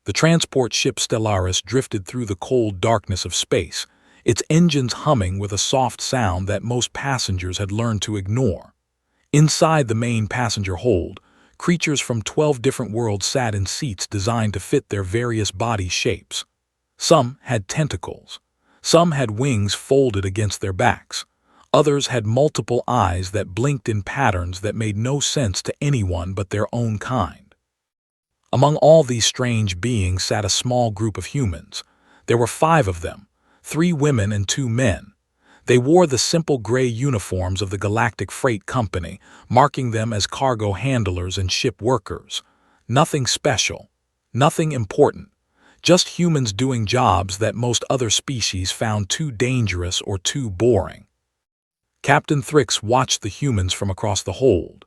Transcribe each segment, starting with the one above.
The transport ship Stellaris drifted through the cold darkness of space, its engines humming with a soft sound that most passengers had learned to ignore. Inside the main passenger hold, creatures from 12 different worlds sat in seats designed to fit their various body shapes. Some had tentacles. Some had wings folded against their backs. Others had multiple eyes that blinked in patterns that made no sense to anyone but their own kind. Among all these strange beings sat a small group of humans. There were 5 of them, 3 women and 2 men. They wore the simple gray uniforms of the Galactic Freight Company, marking them as cargo handlers and ship workers. Nothing special, nothing important, just humans doing jobs that most other species found too dangerous or too boring. Captain Thrix watched the humans from across the hold.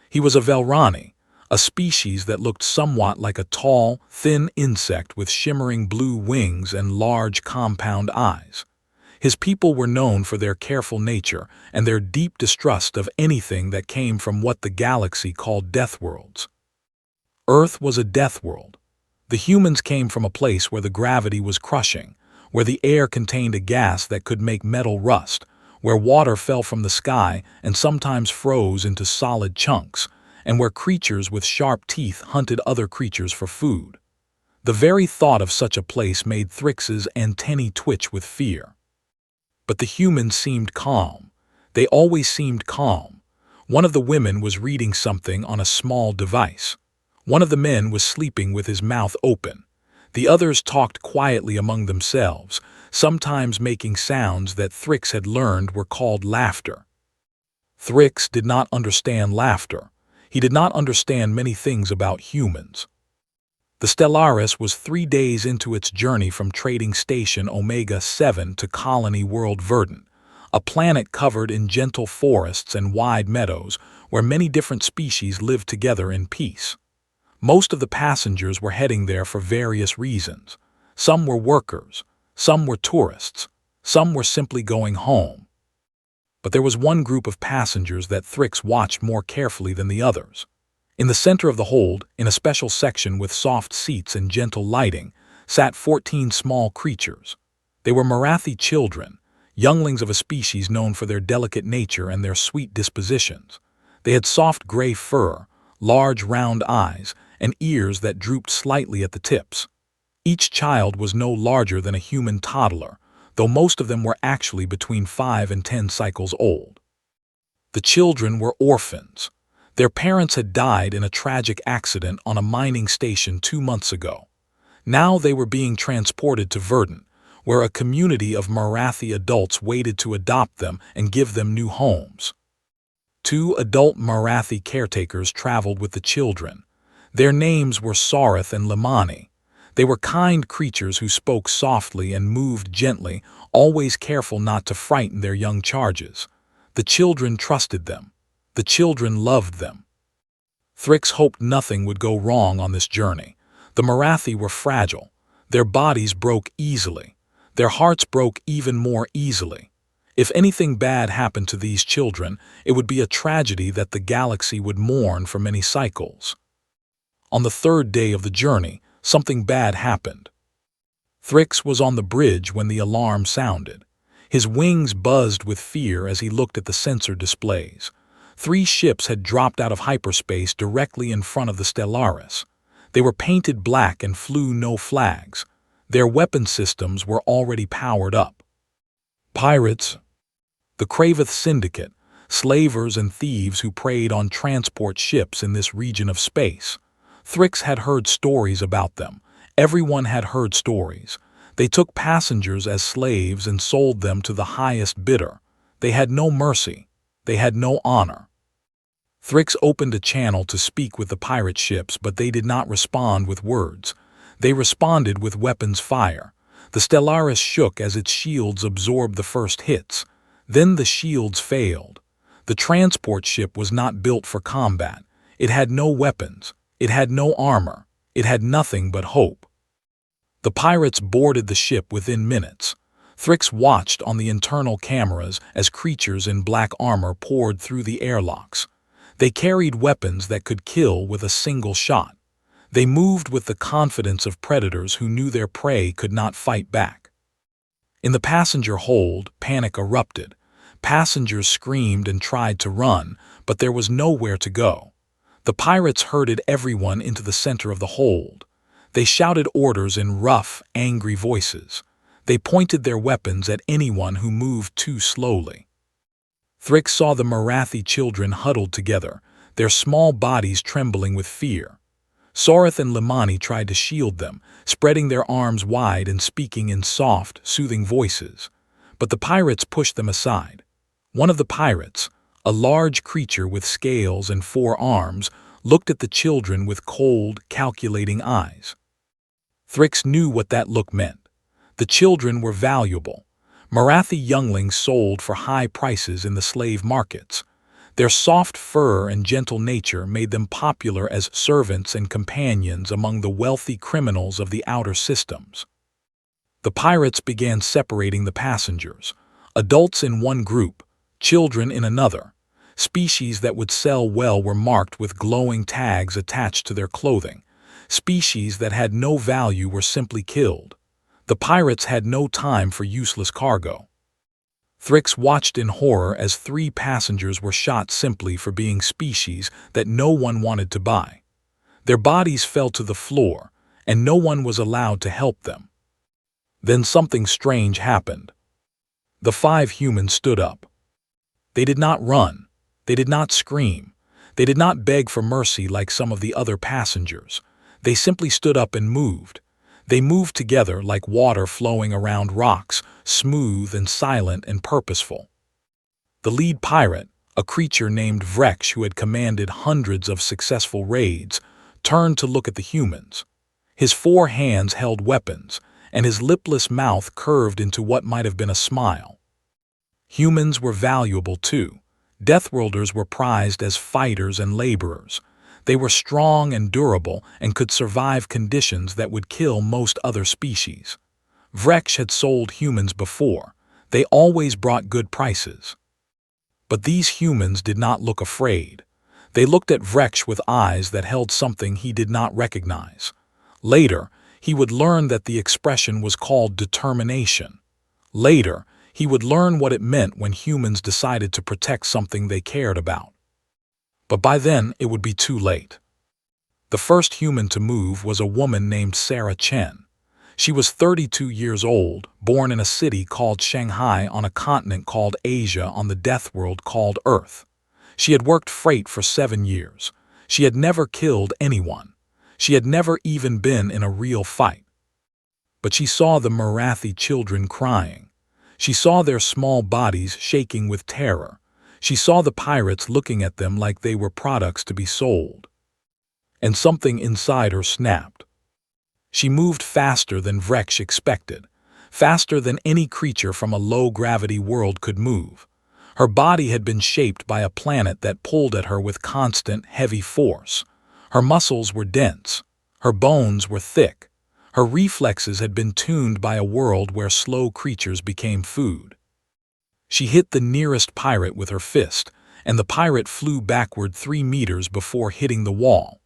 He was a Velrani, a species that looked somewhat like a tall, thin insect with shimmering blue wings and large compound eyes. His people were known for their careful nature and their deep distrust of anything that came from what the galaxy called Deathworlds. Earth was a death world. The humans came from a place where the gravity was crushing, where the air contained a gas that could make metal rust, where water fell from the sky and sometimes froze into solid chunks, and where creatures with sharp teeth hunted other creatures for food. The very thought of such a place made Thrix's antennae twitch with fear. But the humans seemed calm. They always seemed calm. One of the women was reading something on a small device. One of the men was sleeping with his mouth open. The others talked quietly among themselves, sometimes making sounds that Thrix had learned were called laughter. Thrix did not understand laughter. He did not understand many things about humans. The Stellaris was 3 days into its journey from Trading Station Omega-7 to Colony World Verdant, a planet covered in gentle forests and wide meadows where many different species lived together in peace. Most of the passengers were heading there for various reasons. Some were workers, some were tourists, some were simply going home. But there was one group of passengers that Thrix watched more carefully than the others. In the center of the hold, in a special section with soft seats and gentle lighting, sat 14 small creatures. They were Marathi children, younglings of a species known for their delicate nature and their sweet dispositions. They had soft gray fur, large round eyes, and ears that drooped slightly at the tips. Each child was no larger than a human toddler, though most of them were actually between 5 and 10 cycles old. The children were orphans. Their parents had died in a tragic accident on a mining station 2 months ago. Now they were being transported to Verdant, where a community of Marathi adults waited to adopt them and give them new homes. 2 adult Marathi caretakers traveled with the children. Their names were Sarath and Limani. They were kind creatures who spoke softly and moved gently, always careful not to frighten their young charges. The children trusted them. The children loved them. Thrix hoped nothing would go wrong on this journey. The Marathi were fragile. Their bodies broke easily. Their hearts broke even more easily. If anything bad happened to these children, it would be a tragedy that the galaxy would mourn for many cycles. On the 3rd day of the journey, something bad happened. Thrix was on the bridge when the alarm sounded. His wings buzzed with fear as he looked at the sensor displays. 3 ships had dropped out of hyperspace directly in front of the Stellaris. They were painted black and flew no flags. Their weapon systems were already powered up. Pirates, the Kraveth Syndicate, slavers and thieves who preyed on transport ships in this region of space. Thrix had heard stories about them. Everyone had heard stories. They took passengers as slaves and sold them to the highest bidder. They had no mercy. They had no honor. Thrix opened a channel to speak with the pirate ships, but they did not respond with words. They responded with weapons fire. The Stellaris shook as its shields absorbed the first hits. Then the shields failed. The transport ship was not built for combat. It had no weapons. It had no armor. It had nothing but hope. The pirates boarded the ship within minutes. Thrix watched on the internal cameras as creatures in black armor poured through the airlocks. They carried weapons that could kill with a single shot. They moved with the confidence of predators who knew their prey could not fight back. In the passenger hold, panic erupted. Passengers screamed and tried to run, but there was nowhere to go. The pirates herded everyone into the center of the hold. They shouted orders in rough, angry voices. They pointed their weapons at anyone who moved too slowly. Thrix saw the Marathi children huddled together, their small bodies trembling with fear. Sorith and Limani tried to shield them, spreading their arms wide and speaking in soft, soothing voices. But the pirates pushed them aside. One of the pirates, a large creature with scales and 4 arms, looked at the children with cold, calculating eyes. Thrix knew what that look meant. The children were valuable. Marathi younglings sold for high prices in the slave markets. Their soft fur and gentle nature made them popular as servants and companions among the wealthy criminals of the outer systems. The pirates began separating the passengers, adults in one group, children in another. Species that would sell well were marked with glowing tags attached to their clothing. Species that had no value were simply killed. The pirates had no time for useless cargo. Thrix watched in horror as 3 passengers were shot simply for being species that no one wanted to buy. Their bodies fell to the floor, and no one was allowed to help them. Then something strange happened. The 5 humans stood up. They did not run. They did not scream. They did not beg for mercy like some of the other passengers. They simply stood up and moved. They moved together like water flowing around rocks, smooth and silent and purposeful. The lead pirate, a creature named Vrex who had commanded hundreds of successful raids, turned to look at the humans. His 4 hands held weapons, and his lipless mouth curved into what might have been a smile. Humans were valuable too. Deathworlders were prized as fighters and laborers. They were strong and durable and could survive conditions that would kill most other species. Vrex had sold humans before. They always brought good prices. But these humans did not look afraid. They looked at Vrex with eyes that held something he did not recognize. Later, he would learn that the expression was called determination. Later, he would learn what it meant when humans decided to protect something they cared about. But by then, it would be too late. The first human to move was a woman named Sarah Chen. She was 32 years old, born in a city called Shanghai on a continent called Asia on the Deathworld called Earth. She had worked freight for 7 years. She had never killed anyone. She had never even been in a real fight. But she saw the Marathi children crying. She saw their small bodies shaking with terror. She saw the pirates looking at them like they were products to be sold. And something inside her snapped. She moved faster than Vrex expected, faster than any creature from a low-gravity world could move. Her body had been shaped by a planet that pulled at her with constant, heavy force. Her muscles were dense. Her bones were thick. Her reflexes had been tuned by a world where slow creatures became food. She hit the nearest pirate with her fist, and the pirate flew backward 3 meters before hitting the wall.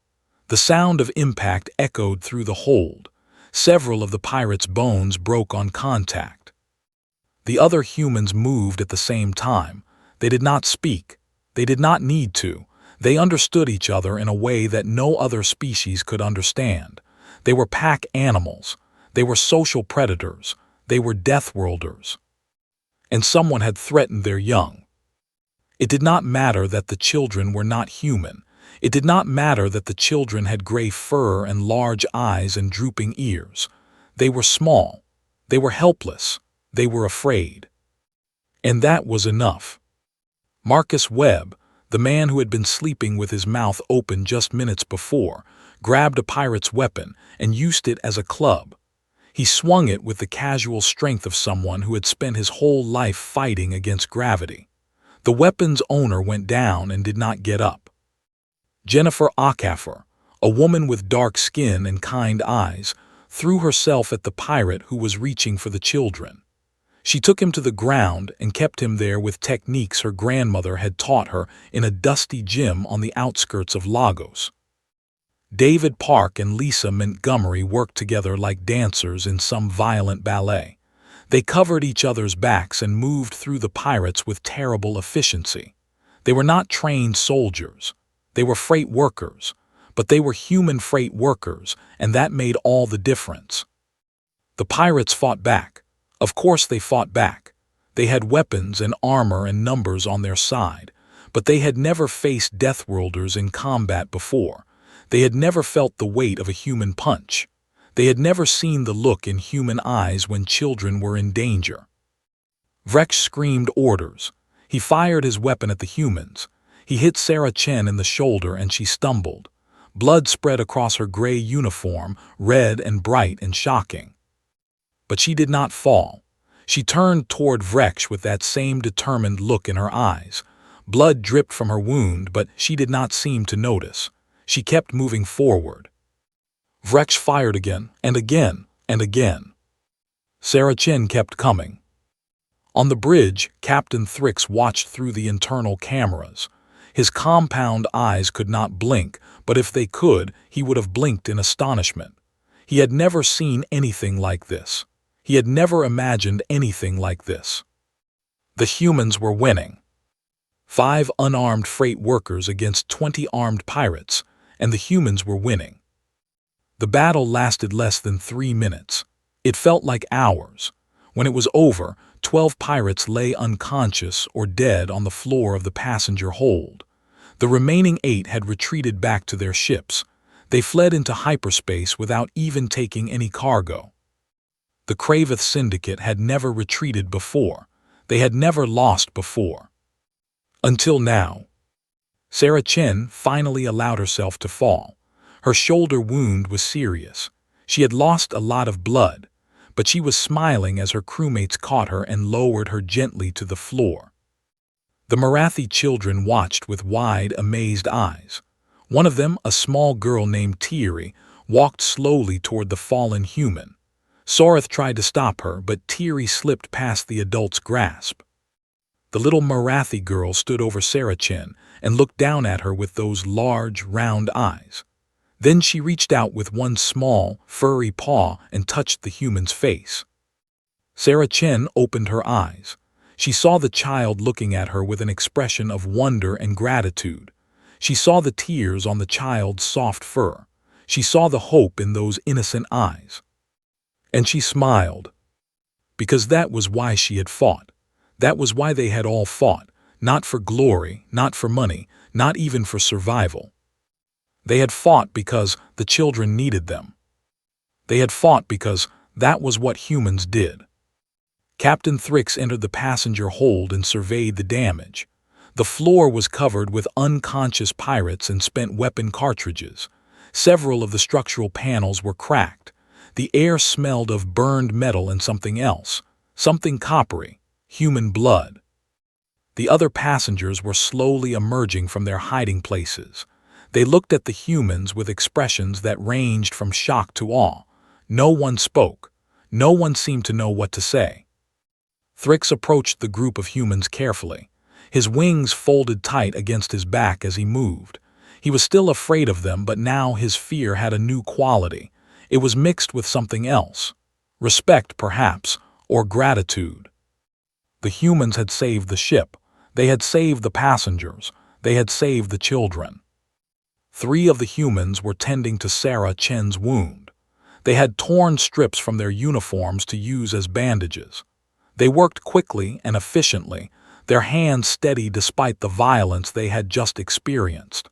The sound of impact echoed through the hold. Several of the pirate's bones broke on contact. The other humans moved at the same time. They did not speak. They did not need to. They understood each other in a way that no other species could understand. They were pack animals. They were social predators. They were Deathworlders. And someone had threatened their young. It did not matter that the children were not human. It did not matter that the children had gray fur and large eyes and drooping ears. They were small. They were helpless. They were afraid. And that was enough. Marcus Webb, the man who had been sleeping with his mouth open just minutes before, grabbed a pirate's weapon and used it as a club. He swung it with the casual strength of someone who had spent his whole life fighting against gravity. The weapon's owner went down and did not get up. Jennifer Okafor, a woman with dark skin and kind eyes, threw herself at the pirate who was reaching for the children. She took him to the ground and kept him there with techniques her grandmother had taught her in a dusty gym on the outskirts of Lagos. David Park and Lisa Montgomery worked together like dancers in some violent ballet. They covered each other's backs and moved through the pirates with terrible efficiency. They were not trained soldiers. They were freight workers. But they were human freight workers, and that made all the difference. The pirates fought back. Of course they fought back. They had weapons and armor and numbers on their side, but they had never faced Deathworlders in combat before. They had never felt the weight of a human punch. They had never seen the look in human eyes when children were in danger. Vrex screamed orders. He fired his weapon at the humans. He hit Sarah Chen in the shoulder and she stumbled. Blood spread across her gray uniform, red and bright and shocking. But she did not fall. She turned toward Vrex with that same determined look in her eyes. Blood dripped from her wound, but she did not seem to notice. She kept moving forward. Vrex fired again, and again, and again. Sarah Chen kept coming. On the bridge, Captain Thrix watched through the internal cameras. His compound eyes could not blink, but if they could, he would have blinked in astonishment. He had never seen anything like this. He had never imagined anything like this. The humans were winning. 5 unarmed freight workers against 20 armed pirates, and the humans were winning. The battle lasted less than 3 minutes. It felt like hours. When it was over, 12 pirates lay unconscious or dead on the floor of the passenger hold. The remaining 8 had retreated back to their ships. They fled into hyperspace without even taking any cargo. The Kraveth Syndicate had never retreated before. They had never lost before. Until now. Sarah Chen finally allowed herself to fall. Her shoulder wound was serious. She had lost a lot of blood, but she was smiling as her crewmates caught her and lowered her gently to the floor. The Marathi children watched with wide, amazed eyes. One of them, a small girl named Tiri, walked slowly toward the fallen human. Soreth tried to stop her, but Tiri slipped past the adult's grasp. The little Marathi girl stood over Sarah Chen and looked down at her with those large, round eyes. Then she reached out with one small, furry paw and touched the human's face. Sarah Chen opened her eyes. She saw the child looking at her with an expression of wonder and gratitude. She saw the tears on the child's soft fur. She saw the hope in those innocent eyes. And she smiled. Because that was why she had fought. That was why they had all fought, not for glory, not for money, not even for survival. They had fought because the children needed them. They had fought because that was what humans did. Captain Thrix entered the passenger hold and surveyed the damage. The floor was covered with unconscious pirates and spent weapon cartridges. Several of the structural panels were cracked. The air smelled of burned metal and something else, something coppery, human blood. The other passengers were slowly emerging from their hiding places. They looked at the humans with expressions that ranged from shock to awe. No one spoke. No one seemed to know what to say. Thrix approached the group of humans carefully. His wings folded tight against his back as he moved. He was still afraid of them, but now his fear had a new quality. It was mixed with something else. Respect, perhaps, or gratitude. The humans had saved the ship. They had saved the passengers. They had saved the children. 3 of the humans were tending to Sarah Chen's wound. They had torn strips from their uniforms to use as bandages. They worked quickly and efficiently, their hands steady despite the violence they had just experienced.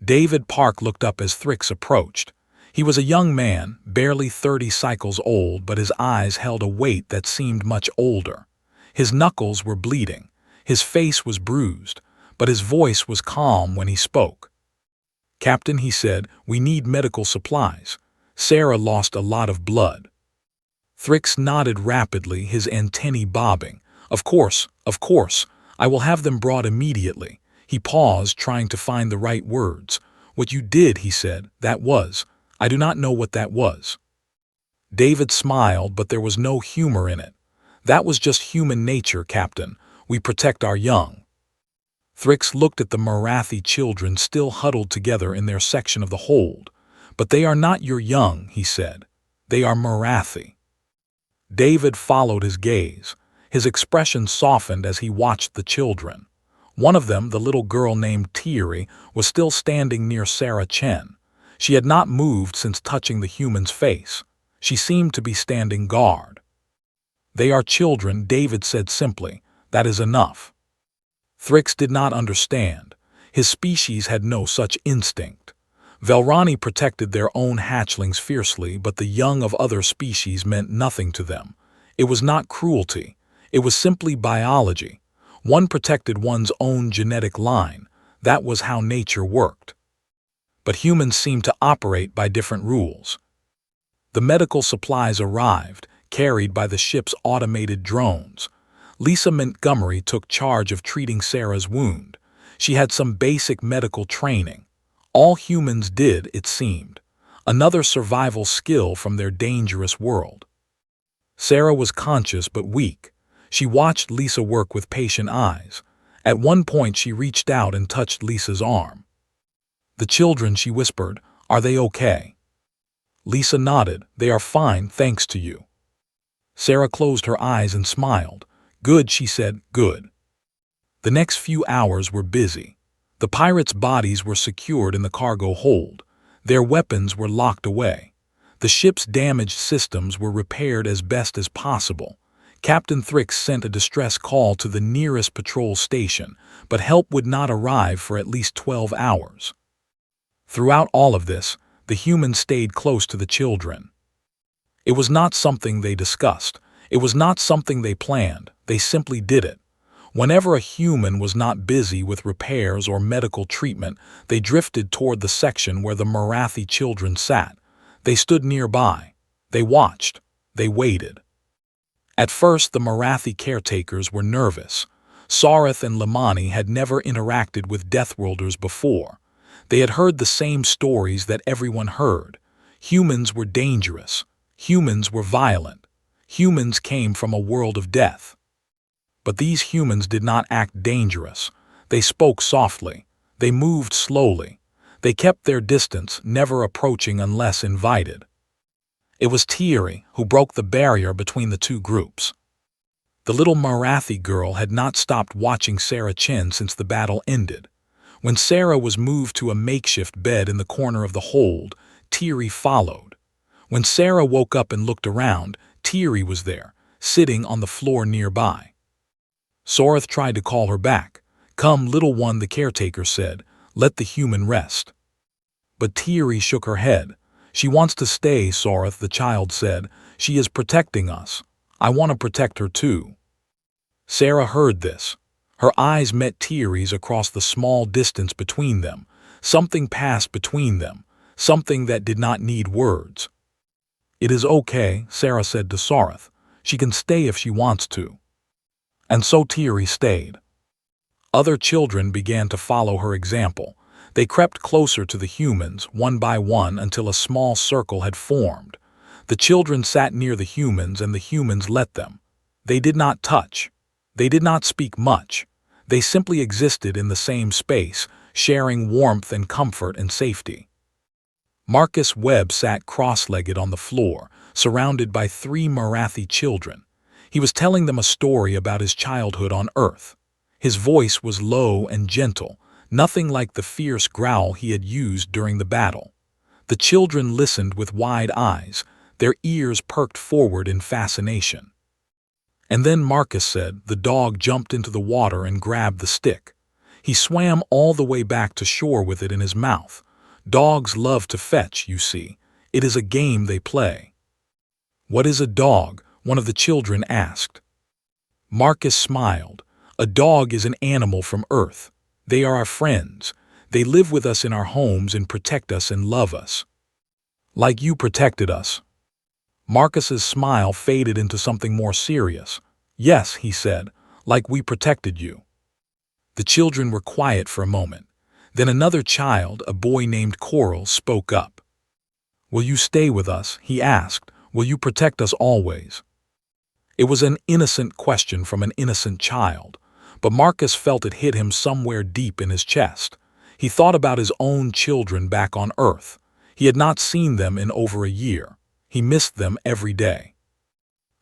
David Park looked up as Thrix approached. He was a young man, barely 30 cycles old, but his eyes held a weight that seemed much older. His knuckles were bleeding. His face was bruised, but his voice was calm when he spoke. "Captain," he said, "we need medical supplies. Sarah lost a lot of blood." Thrix nodded rapidly, his antennae bobbing. Of course, I will have them brought immediately." He paused, trying to find the right words. "What you did," he said, "that was. I do not know what that was." David smiled, but there was no humor in it. "That was just human nature, Captain. We protect our young." Thrix looked at the Marathi children still huddled together in their section of the hold. "But they are not your young," he said. "They are Marathi." David followed his gaze. His expression softened as he watched the children. One of them, the little girl named Thierry, was still standing near Sarah Chen. She had not moved since touching the human's face. She seemed to be standing guard. "They are children," David said simply. "That is enough." Thrix did not understand. His species had no such instinct. Velrani protected their own hatchlings fiercely, but the young of other species meant nothing to them. It was not cruelty. It was simply biology. One protected one's own genetic line. That was how nature worked. But humans seemed to operate by different rules. The medical supplies arrived, carried by the ship's automated drones. Lisa Montgomery took charge of treating Sarah's wound. She had some basic medical training. All humans did, it seemed. Another survival skill from their dangerous world. Sarah was conscious but weak. She watched Lisa work with patient eyes. At one point she reached out and touched Lisa's arm. "The children," she whispered, "are they okay?" Lisa nodded. "They are fine, thanks to you." Sarah closed her eyes and smiled. "Good," she said, "good." The next few hours were busy. The pirates' bodies were secured in the cargo hold. Their weapons were locked away. The ship's damaged systems were repaired as best as possible. Captain Thrix sent a distress call to the nearest patrol station, but help would not arrive for at least 12 hours. Throughout all of this, the humans stayed close to the children. It was not something they discussed. It was not something they planned. They simply did it. Whenever a human was not busy with repairs or medical treatment, they drifted toward the section where the Marathi children sat. They stood nearby. They watched. They waited. At first, the Marathi caretakers were nervous. Sarath and Lamani had never interacted with Deathworlders before. They had heard the same stories that everyone heard. Humans were dangerous. Humans were violent. Humans came from a world of death. But these humans did not act dangerous. They spoke softly. They moved slowly. They kept their distance, never approaching unless invited. It was Thierry who broke the barrier between the two groups. The little Marathi girl had not stopped watching Sarah Chen since the battle ended. When Sarah was moved to a makeshift bed in the corner of the hold, Thierry followed. When Sarah woke up and looked around, Thierry was there, sitting on the floor nearby. Sarath tried to call her back. "Come, little one," the caretaker said. "Let the human rest." But Thierry shook her head. "She wants to stay, Sarath," the child said. "She is protecting us. I want to protect her too." Sarah heard this. Her eyes met Thierry's across the small distance between them. Something passed between them, something that did not need words. "It is okay," Sarah said to Sarath. "She can stay if she wants to." And so Thierry stayed. Other children began to follow her example. They crept closer to the humans, one by one, until a small circle had formed. The children sat near the humans, and the humans let them. They did not touch. They did not speak much. They simply existed in the same space, sharing warmth and comfort and safety. Marcus Webb sat cross-legged on the floor, surrounded by 3 Marathi children. He was telling them a story about his childhood on Earth. His voice was low and gentle, nothing like the fierce growl he had used during the battle. The children listened with wide eyes, their ears perked forward in fascination. And then Marcus said, "The dog jumped into the water and grabbed the stick. He swam all the way back to shore with it in his mouth. Dogs love to fetch, you see. It is a game they play." "What is a dog?" one of the children asked. Marcus smiled. "A dog is an animal from Earth. They are our friends. They live with us in our homes and protect us and love us. Like you protected us." Marcus's smile faded into something more serious. "Yes," he said, "like we protected you." The children were quiet for a moment. Then another child, a boy named Coral, spoke up. "Will you stay with us?" he asked. "Will you protect us always?" It was an innocent question from an innocent child, but Marcus felt it hit him somewhere deep in his chest. He thought about his own children back on Earth. He had not seen them in over a year. He missed them every day.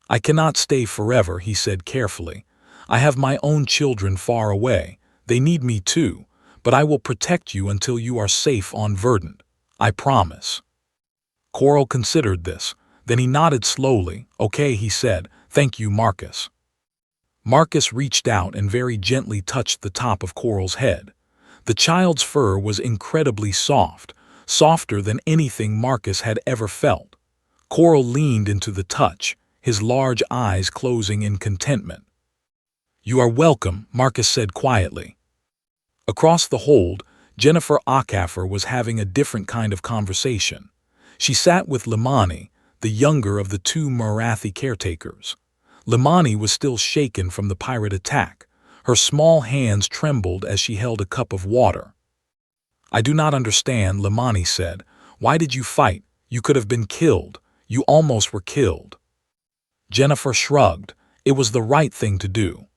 "I cannot stay forever," he said carefully. "I have my own children far away. They need me too, but I will protect you until you are safe on Verdant. I promise." Coral considered this. Then he nodded slowly. "Okay," he said. "Thank you, Marcus." Marcus reached out and very gently touched the top of Coral's head. The child's fur was incredibly soft, softer than anything Marcus had ever felt. Coral leaned into the touch, his large eyes closing in contentment. "You are welcome," Marcus said quietly. Across the hold, Jennifer Okafor was having a different kind of conversation. She sat with Limani, the younger of the two Marathi caretakers. Limani was still shaken from the pirate attack. Her small hands trembled as she held a cup of water. "I do not understand," Limani said. "Why did you fight? You could have been killed. You almost were killed." Jennifer shrugged. "It was the right thing to do."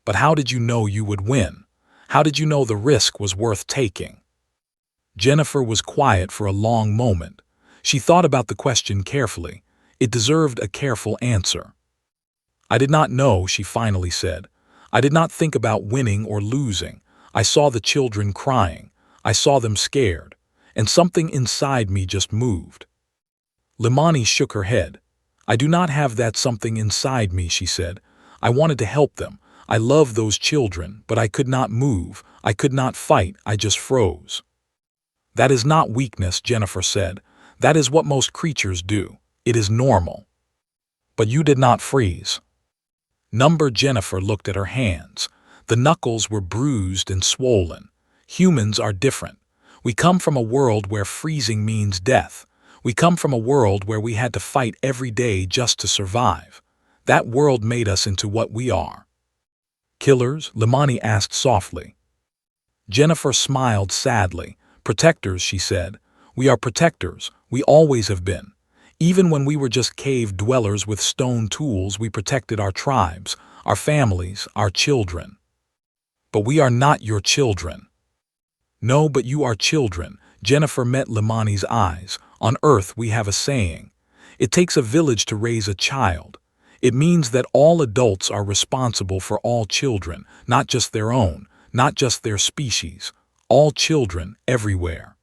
"But how did you know you would win? How did you know the risk was worth taking?" Jennifer was quiet for a long moment. She thought about the question carefully. It deserved a careful answer. "I did not know," she finally said. "I did not think about winning or losing. I saw the children crying. I saw them scared. And something inside me just moved." Limani shook her head. "I do not have that something inside me," she said. "I wanted to help them. I loved those children, but I could not move. I could not fight. I just froze." "That is not weakness," Jennifer said. "That is what most creatures do. It is normal." "But you did not freeze." Jennifer looked at her hands. The knuckles were bruised and swollen. Humans are different. We come from a world where freezing means death. We come from a world where we had to fight every day just to survive. That world made us into what we are. "Killers?" Limani asked softly. Jennifer smiled sadly. "Protectors," she said. "We are protectors. We always have been. Even when we were just cave dwellers with stone tools, we protected our tribes, our families, our children." "But we are not your children." "No, but you are children." Jennifer met Limani's eyes. "On Earth we have a saying. It takes a village to raise a child. It means that all adults are responsible for all children, not just their own, not just their species. All children, everywhere."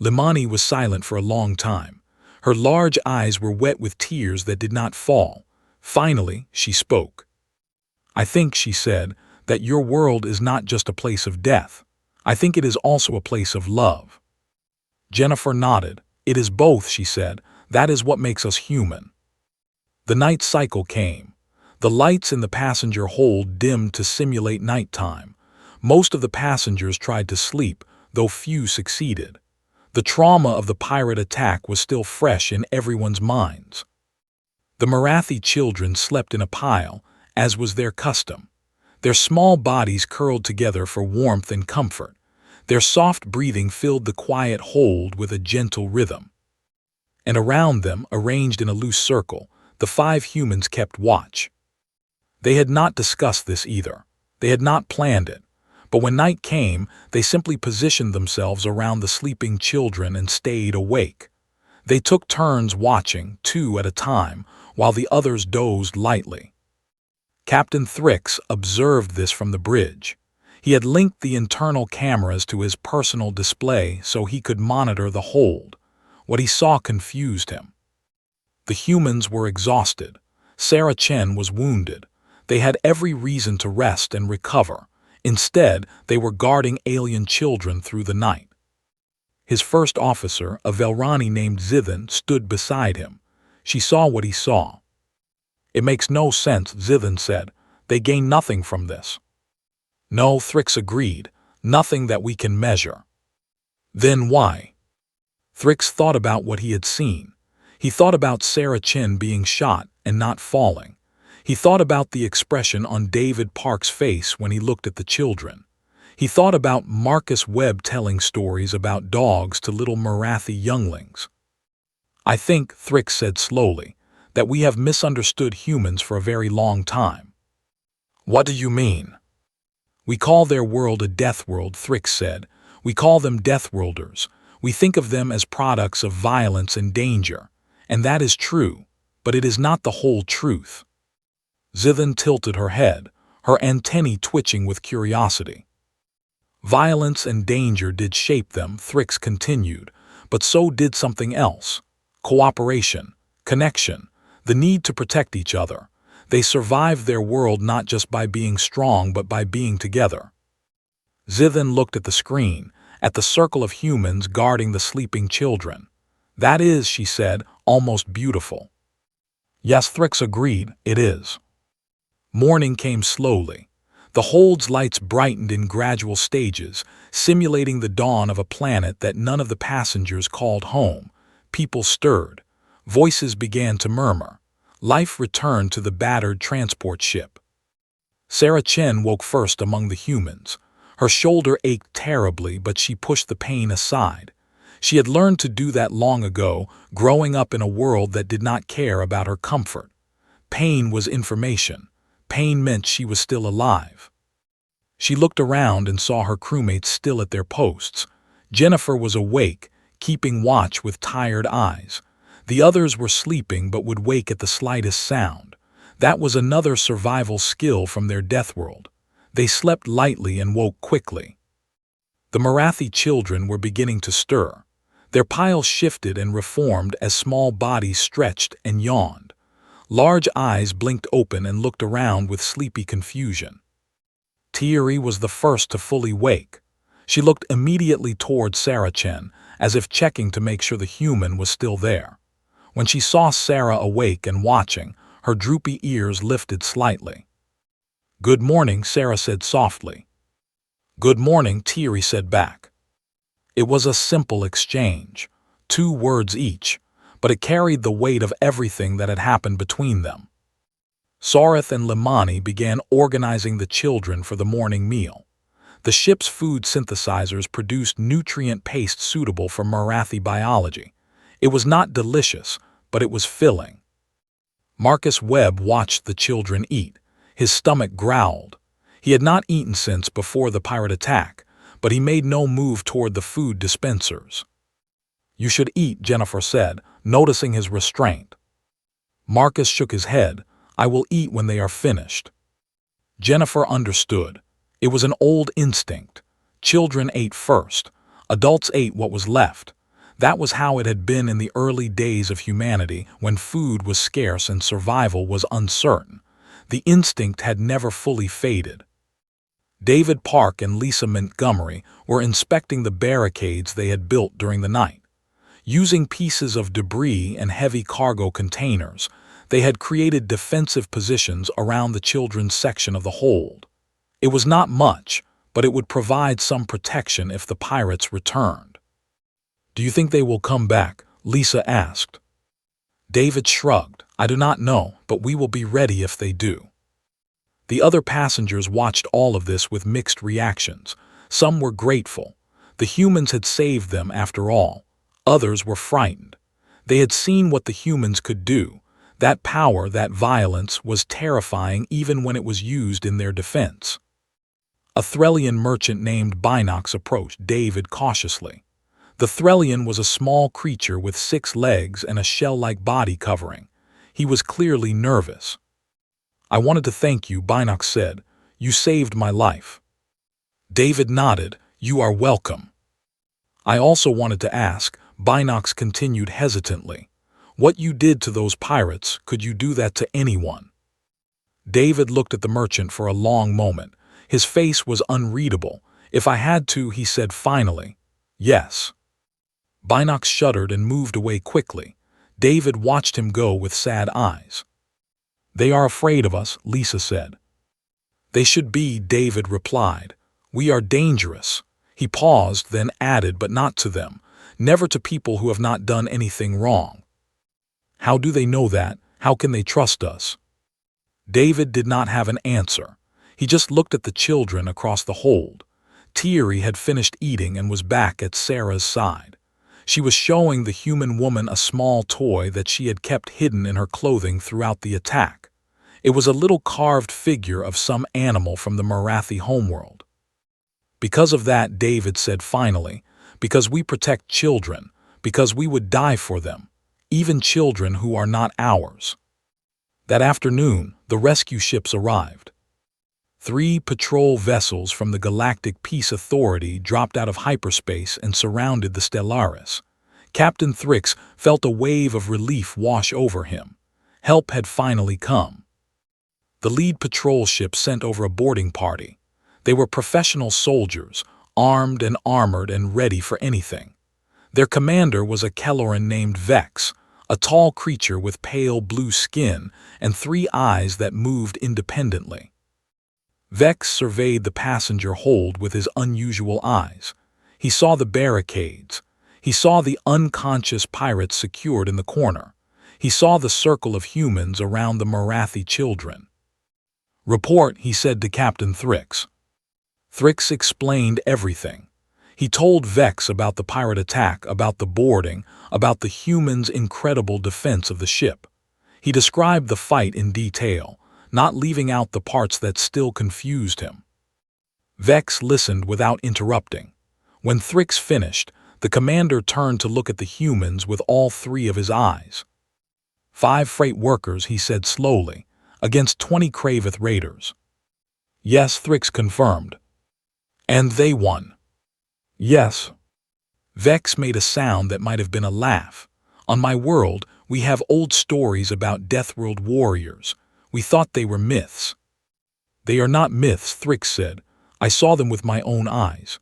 Limani was silent for a long time. Her large eyes were wet with tears that did not fall. Finally, she spoke. "I think," she said, "that your world is not just a place of death. I think it is also a place of love." Jennifer nodded. "It is both," she said. "That is what makes us human." The night cycle came. The lights in the passenger hold dimmed to simulate nighttime. Most of the passengers tried to sleep, though few succeeded. The trauma of the pirate attack was still fresh in everyone's minds. The Marathi children slept in a pile, as was their custom. Their small bodies curled together for warmth and comfort. Their soft breathing filled the quiet hold with a gentle rhythm. And around them, arranged in a loose circle, the 5 humans kept watch. They had not discussed this either. They had not planned it. But when night came, they simply positioned themselves around the sleeping children and stayed awake. They took turns watching, 2 at a time, while the others dozed lightly. Captain Thrix observed this from the bridge. He had linked the internal cameras to his personal display so he could monitor the hold. What he saw confused him. The humans were exhausted. Sarah Chen was wounded. They had every reason to rest and recover. Instead, they were guarding alien children through the night. His first officer, a Velrani named Zithan, stood beside him. She saw what he saw. "It makes no sense," Zithan said. "They gain nothing from this." "No," Thrix agreed. "Nothing that we can measure." "Then why?" Thrix thought about what he had seen. He thought about Sarah Chen being shot and not falling. He thought about the expression on David Park's face when he looked at the children. He thought about Marcus Webb telling stories about dogs to little Marathi younglings. "I think," Thrix said slowly, "that we have misunderstood humans for a very long time." "What do you mean?" We call their world a Deathworld, Thrix said. We call them Deathworlders. We think of them as products of violence and danger. And that is true, but it is not the whole truth. Zithan tilted her head, her antennae twitching with curiosity. Violence and danger did shape them, Thrix continued, but so did something else. Cooperation, connection, the need to protect each other. They survived their world not just by being strong but by being together. Zithan looked at the screen, at the circle of humans guarding the sleeping children. That is, she said, almost beautiful. Yes, Thrix agreed, it is. Morning came slowly. The hold's lights brightened in gradual stages, simulating the dawn of a planet that none of the passengers called home. People stirred. Voices began to murmur. Life returned to the battered transport ship. Sarah Chen woke first among the humans. Her shoulder ached terribly, but she pushed the pain aside. She had learned to do that long ago, growing up in a world that did not care about her comfort. Pain was information. Pain meant she was still alive. She looked around and saw her crewmates still at their posts. Jennifer was awake, keeping watch with tired eyes. The others were sleeping but would wake at the slightest sound. That was another survival skill from their Deathworld. They slept lightly and woke quickly. The Marathi children were beginning to stir. Their piles shifted and reformed as small bodies stretched and yawned. Large eyes blinked open and looked around with sleepy confusion. Thierry was the first to fully wake. She looked immediately toward Sarah Chen, as if checking to make sure the human was still there. When she saw Sarah awake and watching, her droopy ears lifted slightly. "Good morning," Sarah said softly. "Good morning," Thierry said back. It was a simple exchange, 2 words each, but it carried the weight of everything that had happened between them. Sareth and Limani began organizing the children for the morning meal. The ship's food synthesizers produced nutrient paste suitable for Marathi biology. It was not delicious, but it was filling. Marcus Webb watched the children eat. His stomach growled. He had not eaten since before the pirate attack, but he made no move toward the food dispensers. "You should eat," Jennifer said, noticing his restraint. Marcus shook his head. "I will eat when they are finished." Jennifer understood. It was an old instinct. Children ate first. Adults ate what was left. That was how it had been in the early days of humanity, when food was scarce and survival was uncertain. The instinct had never fully faded. David Park and Lisa Montgomery were inspecting the barricades they had built during the night. Using pieces of debris and heavy cargo containers, they had created defensive positions around the children's section of the hold. It was not much, but it would provide some protection if the pirates returned. "Do you think they will come back?" Lisa asked. David shrugged. "I do not know, but we will be ready if they do." The other passengers watched all of this with mixed reactions. Some were grateful. The humans had saved them after all. Others were frightened. They had seen what the humans could do. That power, that violence, was terrifying even when it was used in their defense. A Threllian merchant named Binox approached David cautiously. The Threllian was a small creature with 6 legs and a shell-like body covering. He was clearly nervous. "I wanted to thank you," Binox said. "You saved my life." David nodded. "You are welcome." "I also wanted to ask," Binox continued hesitantly, "what you did to those pirates, could you do that to anyone?" David looked at the merchant for a long moment. His face was unreadable. "If I had to," he said finally, "yes." Binox shuddered and moved away quickly. David watched him go with sad eyes. "They are afraid of us," Lisa said. "They should be," David replied. "We are dangerous." He paused, then added, "but not to them. Never to people who have not done anything wrong." "How do they know that? How can they trust us?" David did not have an answer. He just looked at the children across the hold. Thierry had finished eating and was back at Sarah's side. She was showing the human woman a small toy that she had kept hidden in her clothing throughout the attack. It was a little carved figure of some animal from the Marathi homeworld. Because of that, David said finally, because we protect children, because we would die for them, even children who are not ours. That afternoon, the rescue ships arrived. 3 patrol vessels from the Galactic Peace Authority dropped out of hyperspace and surrounded the Stellaris. Captain Thrix felt a wave of relief wash over him. Help had finally come. The lead patrol ship sent over a boarding party. They were professional soldiers, armed and armored and ready for anything. Their commander was a Kelloran named Vex, a tall creature with pale blue skin and 3 eyes that moved independently. Vex surveyed the passenger hold with his unusual eyes. He saw the barricades. He saw the unconscious pirates secured in the corner. He saw the circle of humans around the Marathi children. "Report," he said to Captain Thrix. Thrix explained everything. He told Vex about the pirate attack, about the boarding, about the humans' incredible defense of the ship. He described the fight in detail, not leaving out the parts that still confused him. Vex listened without interrupting. When Thrix finished, the commander turned to look at the humans with all 3 of his eyes. 5 freight workers, he said slowly, against 20 Kravith raiders. Yes, Thrix confirmed. And they won. Yes. Vex made a sound that might have been a laugh. On my world, we have old stories about Deathworld warriors. We thought they were myths. They are not myths, Thrix said. I saw them with my own eyes.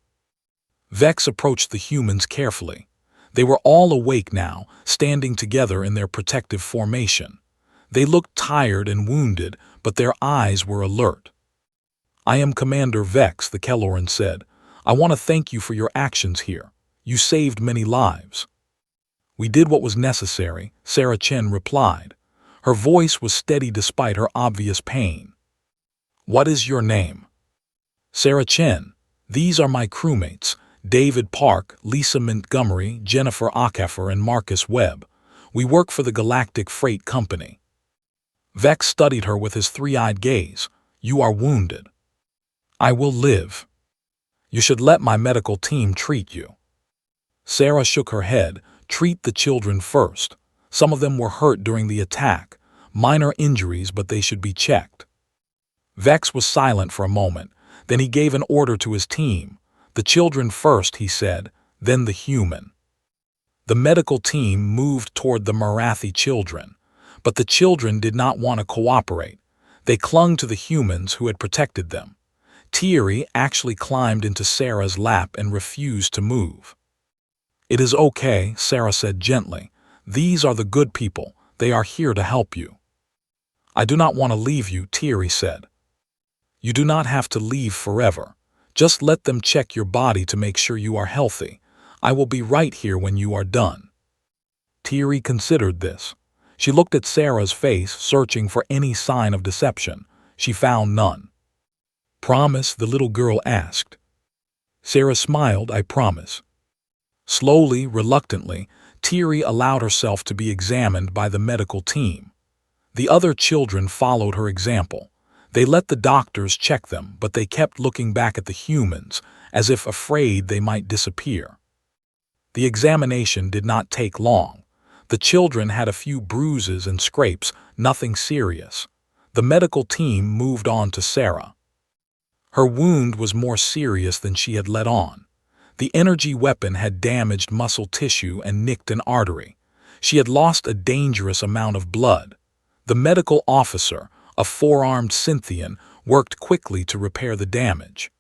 Vex approached the humans carefully. They were all awake now, standing together in their protective formation. They looked tired and wounded, but their eyes were alert. I am Commander Vex, the Kelloran said. I want to thank you for your actions here. You saved many lives. We did what was necessary, Sarah Chen replied. Her voice was steady despite her obvious pain. What is your name? Sarah Chen. These are my crewmates, David Park, Lisa Montgomery, Jennifer Ockefer, and Marcus Webb. We work for the Galactic Freight Company. Vex studied her with his 3-eyed gaze. You are wounded. I will live. You should let my medical team treat you. Sarah shook her head. Treat the children first. Some of them were hurt during the attack. Minor injuries, but they should be checked. Vex was silent for a moment. Then he gave an order to his team. The children first, he said, then the human. The medical team moved toward the Marathi children. But the children did not want to cooperate. They clung to the humans who had protected them. Thierry actually climbed into Sarah's lap and refused to move. It is okay, Sarah said gently. These are the good people. They are here to help you. I do not want to leave you, Thierry said. You do not have to leave forever. Just let them check your body to make sure you are healthy. I will be right here when you are done. Thierry considered this. She looked at Sarah's face, searching for any sign of deception. She found none. Promise? The little girl asked. Sarah smiled. I promise. Slowly, reluctantly, Thierry allowed herself to be examined by the medical team. The other children followed her example. They let the doctors check them, but they kept looking back at the humans, as if afraid they might disappear. The examination did not take long. The children had a few bruises and scrapes, nothing serious. The medical team moved on to Sarah. Her wound was more serious than she had let on. The energy weapon had damaged muscle tissue and nicked an artery. She had lost a dangerous amount of blood. The medical officer, a 4-armed Scythian, worked quickly to repair the damage.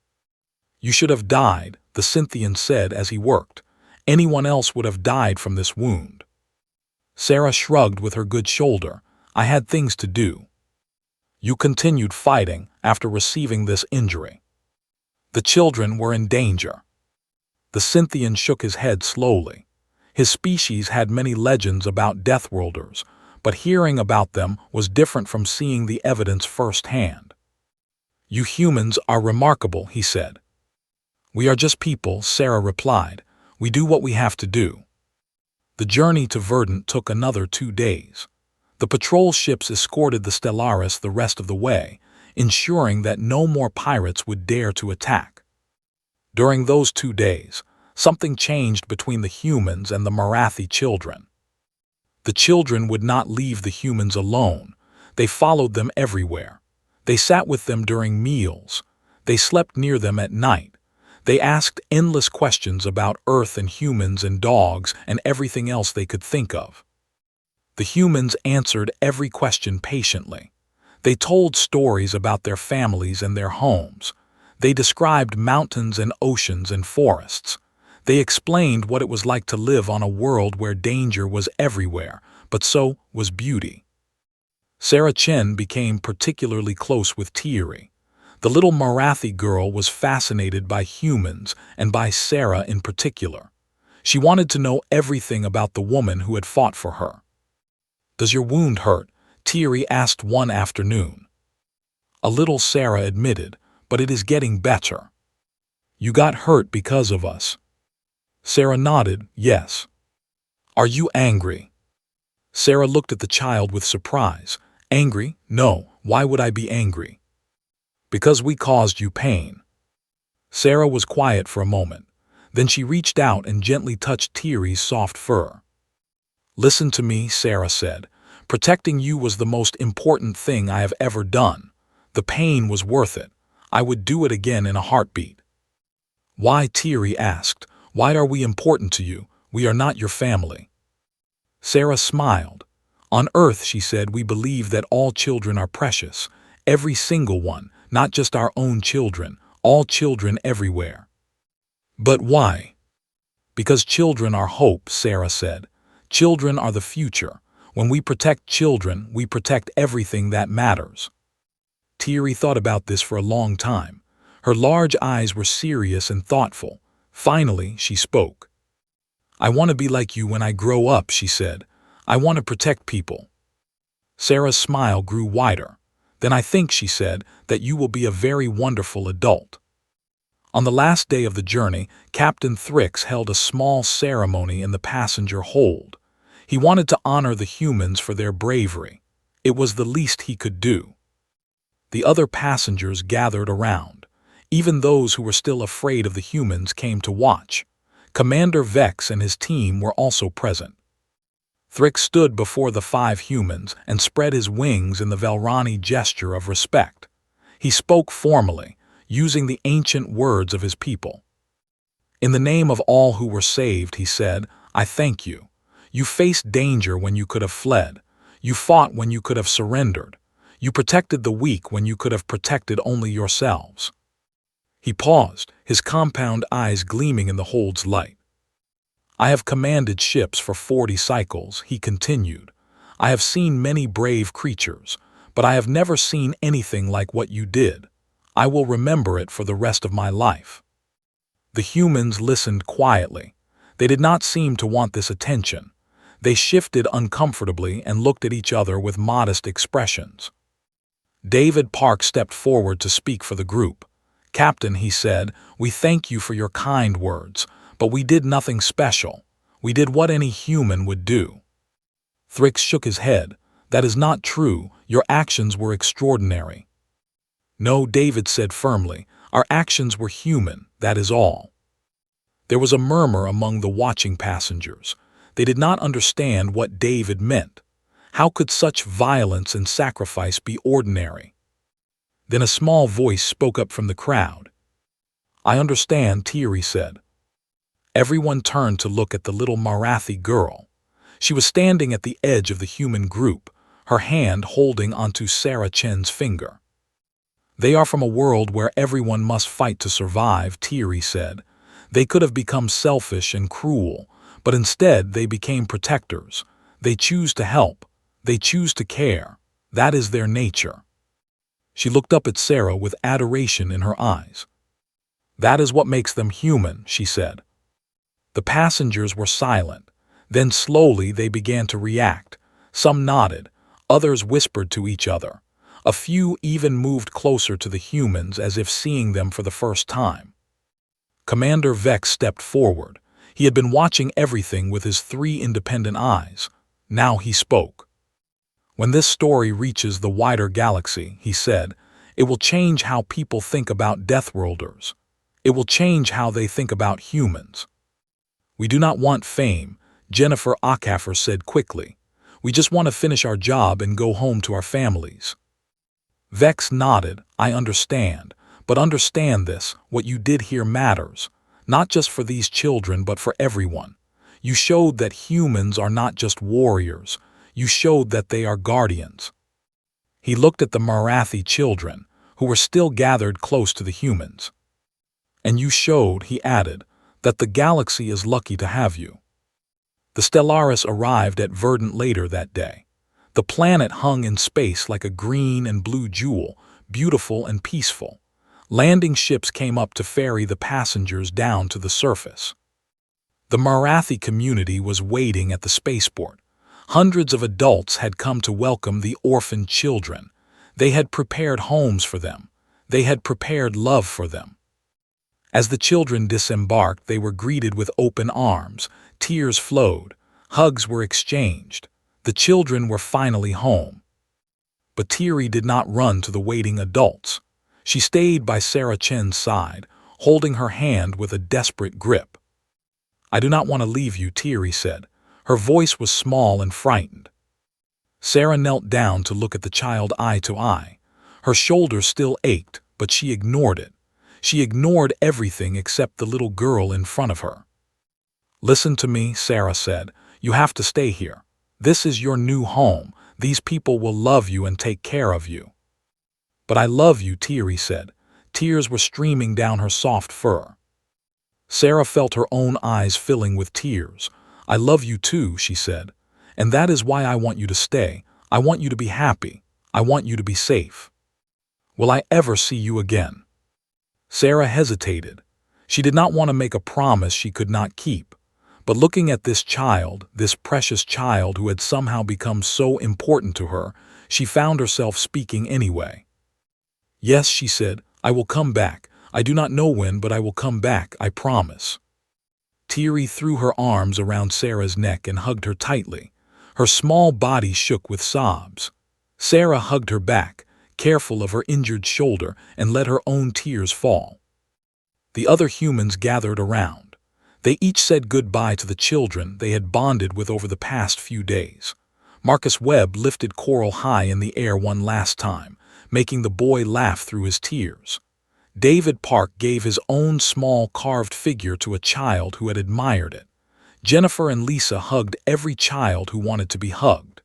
You should have died, the Scythian said as he worked. Anyone else would have died from this wound. Sarah shrugged with her good shoulder. I had things to do. You continued fighting after receiving this injury. The children were in danger. The Scythian shook his head slowly. His species had many legends about Deathworlders, but hearing about them was different from seeing the evidence firsthand. You humans are remarkable, he said. We are just people, Sarah replied. We do what we have to do. The journey to Verdant took another 2 days. The patrol ships escorted the Stellaris the rest of the way, ensuring that no more pirates would dare to attack. During those 2 days, something changed between the humans and the Marathi children. The children would not leave the humans alone. They followed them everywhere. They sat with them during meals. They slept near them at night. They asked endless questions about Earth and humans and dogs and everything else they could think of. The humans answered every question patiently. They told stories about their families and their homes. They described mountains and oceans and forests. They explained what it was like to live on a world where danger was everywhere, but so was beauty. Sarah Chen became particularly close with Thierry. The little Marathi girl was fascinated by humans and by Sarah in particular. She wanted to know everything about the woman who had fought for her. "Does your wound hurt?" Thierry asked one afternoon. "A little," Sarah admitted, "but it is getting better." "You got hurt because of us." Sarah nodded, "Yes." "Are you angry?" Sarah looked at the child with surprise. "Angry? No, why would I be angry?" "Because we caused you pain." Sarah was quiet for a moment. Then she reached out and gently touched Thierry's soft fur. "Listen to me," Sarah said. "Protecting you was the most important thing I have ever done. The pain was worth it. I would do it again in a heartbeat." "Why?" Thierry asked. "Why are we important to you? We are not your family." Sarah smiled. "On Earth," she said, "we believe that all children are precious. Every single one, not just our own children, all children everywhere." "But why?" "Because children are hope," Sarah said. "Children are the future. When we protect children, we protect everything that matters." Thierry thought about this for a long time. Her large eyes were serious and thoughtful. Finally, she spoke. "I want to be like you when I grow up," she said. "I want to protect people." Sarah's smile grew wider. "Then I think," she said, "that you will be a very wonderful adult." On the last day of the journey, Captain Thrix held a small ceremony in the passenger hold. He wanted to honor the humans for their bravery. It was the least he could do. The other passengers gathered around. Even those who were still afraid of the humans came to watch. Commander Vex and his team were also present. Thrix stood before the 5 humans and spread his wings in the Velrani gesture of respect. He spoke formally, using the ancient words of his people. "In the name of all who were saved," he said, "I thank you. You faced danger when you could have fled. You fought when you could have surrendered. You protected the weak when you could have protected only yourselves." He paused, his compound eyes gleaming in the hold's light. "I have commanded ships for 40 cycles," he continued. "I have seen many brave creatures, but I have never seen anything like what you did. I will remember it for the rest of my life." The humans listened quietly. They did not seem to want this attention. They shifted uncomfortably and looked at each other with modest expressions. David Park stepped forward to speak for the group. "Captain," he said, "we thank you for your kind words, but we did nothing special. We did what any human would do." Thrix shook his head. "That is not true. Your actions were extraordinary." "No," David said firmly, "our actions were human, that is all." There was a murmur among the watching passengers. They did not understand what David meant. How could such violence and sacrifice be ordinary? Then a small voice spoke up from the crowd. "I understand," Thierry said. Everyone turned to look at the little Marathi girl. She was standing at the edge of the human group, her hand holding onto Sarah Chen's finger. "They are from a world where everyone must fight to survive," Thierry said. "They could have become selfish and cruel, but instead they became protectors. They choose to help. They choose to care. That is their nature." She looked up at Sarah with adoration in her eyes. "That is what makes them human," she said. The passengers were silent. Then slowly they began to react. Some nodded. Others whispered to each other. A few even moved closer to the humans as if seeing them for the first time. Commander Vex stepped forward. He had been watching everything with his 3 independent eyes. Now he spoke. When this story reaches the wider galaxy, he said, it will change how people think about Deathworlders. It will change how they think about humans. We do not want fame, Jennifer Acaffer said quickly. We just want to finish our job and go home to our families. Vex nodded. I understand. But understand this, what you did here matters. Not just for these children, but for everyone. You showed that humans are not just warriors. You showed that they are guardians. He looked at the Marathi children, who were still gathered close to the humans. And you showed, he added, that the galaxy is lucky to have you. The Stellaris arrived at Verdant later that day. The planet hung in space like a green and blue jewel, beautiful and peaceful. Landing ships came up to ferry the passengers down to the surface. The Marathi community was waiting at the spaceport. Hundreds of adults had come to welcome the orphaned children. They had prepared homes for them. They had prepared love for them. As the children disembarked, they were greeted with open arms. Tears flowed. Hugs were exchanged. The children were finally home. But Thierry did not run to the waiting adults. She stayed by Sarah Chen's side, holding her hand with a desperate grip. I do not want to leave you, Thierry said. Her voice was small and frightened. Sarah knelt down to look at the child eye to eye. Her shoulders still ached, but she ignored it. She ignored everything except the little girl in front of her. Listen to me, Sarah said. You have to stay here. This is your new home. These people will love you and take care of you. But I love you, Thierry said. Tears were streaming down her soft fur. Sarah felt her own eyes filling with tears. I love you too, she said. And that is why I want you to stay. I want you to be happy. I want you to be safe. Will I ever see you again? Sarah hesitated. She did not want to make a promise she could not keep. But looking at this child, this precious child who had somehow become so important to her, she found herself speaking anyway. Yes, she said, I will come back. I do not know when, but I will come back, I promise. Thierry threw her arms around Sarah's neck and hugged her tightly. Her small body shook with sobs. Sarah hugged her back, careful of her injured shoulder, and let her own tears fall. The other humans gathered around. They each said goodbye to the children they had bonded with over the past few days. Marcus Webb lifted Coral high in the air one last time, making the boy laugh through his tears. David Park gave his own small carved figure to a child who had admired it. Jennifer and Lisa hugged every child who wanted to be hugged.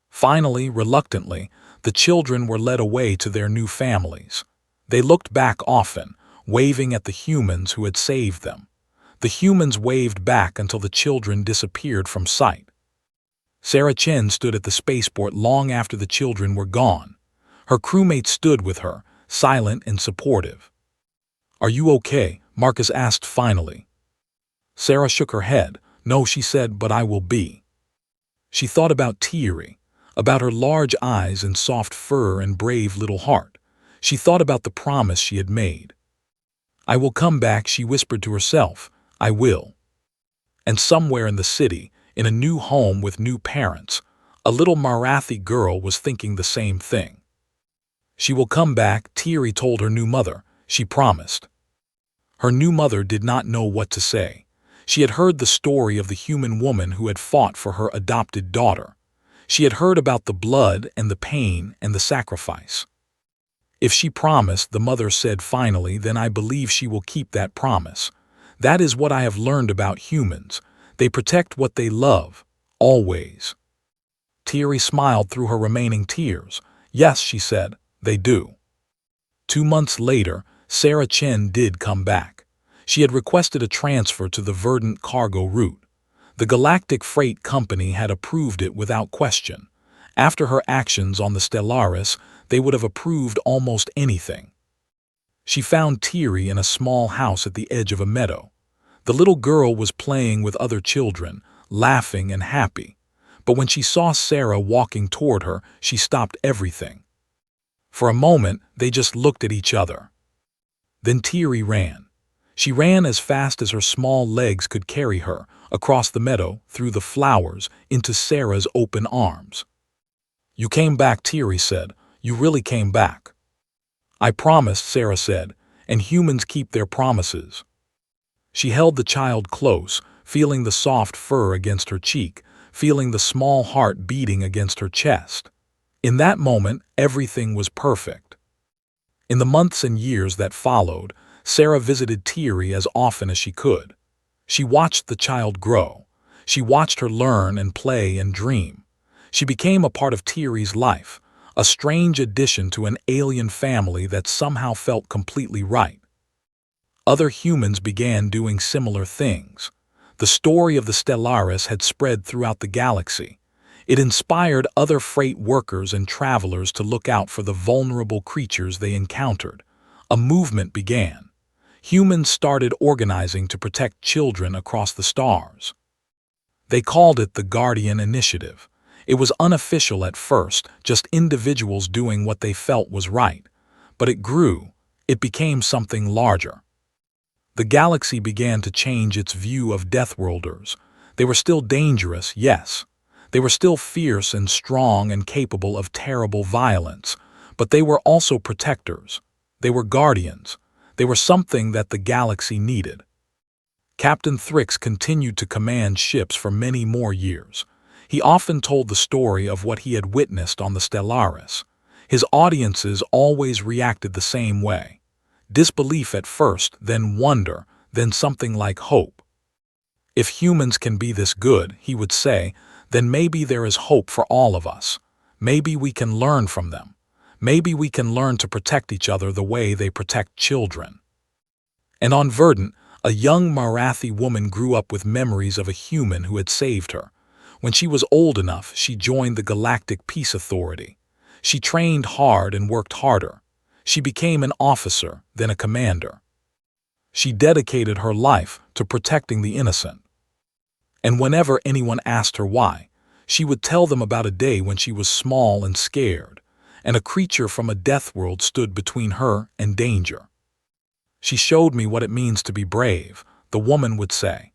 Finally, reluctantly, the children were led away to their new families. They looked back often, waving at the humans who had saved them. The humans waved back until the children disappeared from sight. Sarah Chen stood at the spaceport long after the children were gone. Her crewmates stood with her, silent and supportive. Are you okay? Marcus asked finally. Sarah shook her head. No, she said, but I will be. She thought about Thierry, about her large eyes and soft fur and brave little heart. She thought about the promise she had made. I will come back, she whispered to herself. I will. And somewhere in the city, in a new home with new parents, a little Marathi girl was thinking the same thing. She will come back, Thierry told her new mother. She promised. Her new mother did not know what to say. She had heard the story of the human woman who had fought for her adopted daughter. She had heard about the blood and the pain and the sacrifice. If she promised, the mother said finally, then I believe she will keep that promise. That is what I have learned about humans. They protect what they love, always. Thierry smiled through her remaining tears. Yes, she said, they do. 2 months later, Sarah Chen did come back. She had requested a transfer to the Verdant cargo route. The Galactic Freight Company had approved it without question. After her actions on the Stellaris, they would have approved almost anything. She found Thierry in a small house at the edge of a meadow. The little girl was playing with other children, laughing and happy. But when she saw Sarah walking toward her, she stopped everything. For a moment, they just looked at each other. Then Thierry ran. She ran as fast as her small legs could carry her, across the meadow, through the flowers, into Sarah's open arms. "You came back," Thierry said. "You really came back." "I promised," Sarah said, "and humans keep their promises." She held the child close, feeling the soft fur against her cheek, feeling the small heart beating against her chest. In that moment, everything was perfect. In the months and years that followed, Sarah visited Thierry as often as she could. She watched the child grow. She watched her learn and play and dream. She became a part of Thierry's life, a strange addition to an alien family that somehow felt completely right. Other humans began doing similar things. The story of the Stellaris had spread throughout the galaxy. It inspired other freight workers and travelers to look out for the vulnerable creatures they encountered. A movement began. Humans started organizing to protect children across the stars. They called it the Guardian Initiative. It was unofficial at first, just individuals doing what they felt was right. But it grew. It became something larger. The galaxy began to change its view of Deathworlders. They were still dangerous, yes. They were still fierce and strong and capable of terrible violence. But they were also protectors. They were guardians. They were something that the galaxy needed. Captain Thrix continued to command ships for many more years. He often told the story of what he had witnessed on the Stellaris. His audiences always reacted the same way. Disbelief at first, then wonder, then something like hope. If humans can be this good, he would say, then maybe there is hope for all of us. Maybe we can learn from them. Maybe we can learn to protect each other the way they protect children. And on Verdant, a young Marathi woman grew up with memories of a human who had saved her. When she was old enough, she joined the Galactic Peace Authority. She trained hard and worked harder. She became an officer, then a commander. She dedicated her life to protecting the innocent. And whenever anyone asked her why, she would tell them about a day when she was small and scared, and a creature from a death world stood between her and danger. "She showed me what it means to be brave," the woman would say.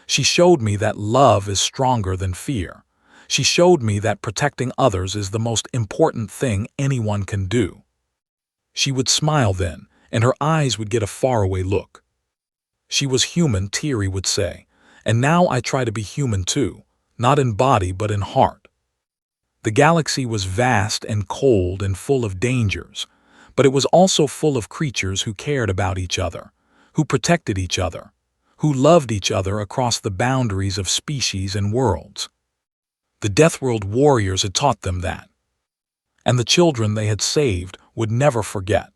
"She showed me that love is stronger than fear. She showed me that protecting others is the most important thing anyone can do." She would smile then, and her eyes would get a faraway look. "She was human," Thierry would say, "and now I try to be human too, not in body but in heart." The galaxy was vast and cold and full of dangers, but it was also full of creatures who cared about each other, who protected each other, who loved each other across the boundaries of species and worlds. The Deathworld warriors had taught them that. And the children they had saved would never forget.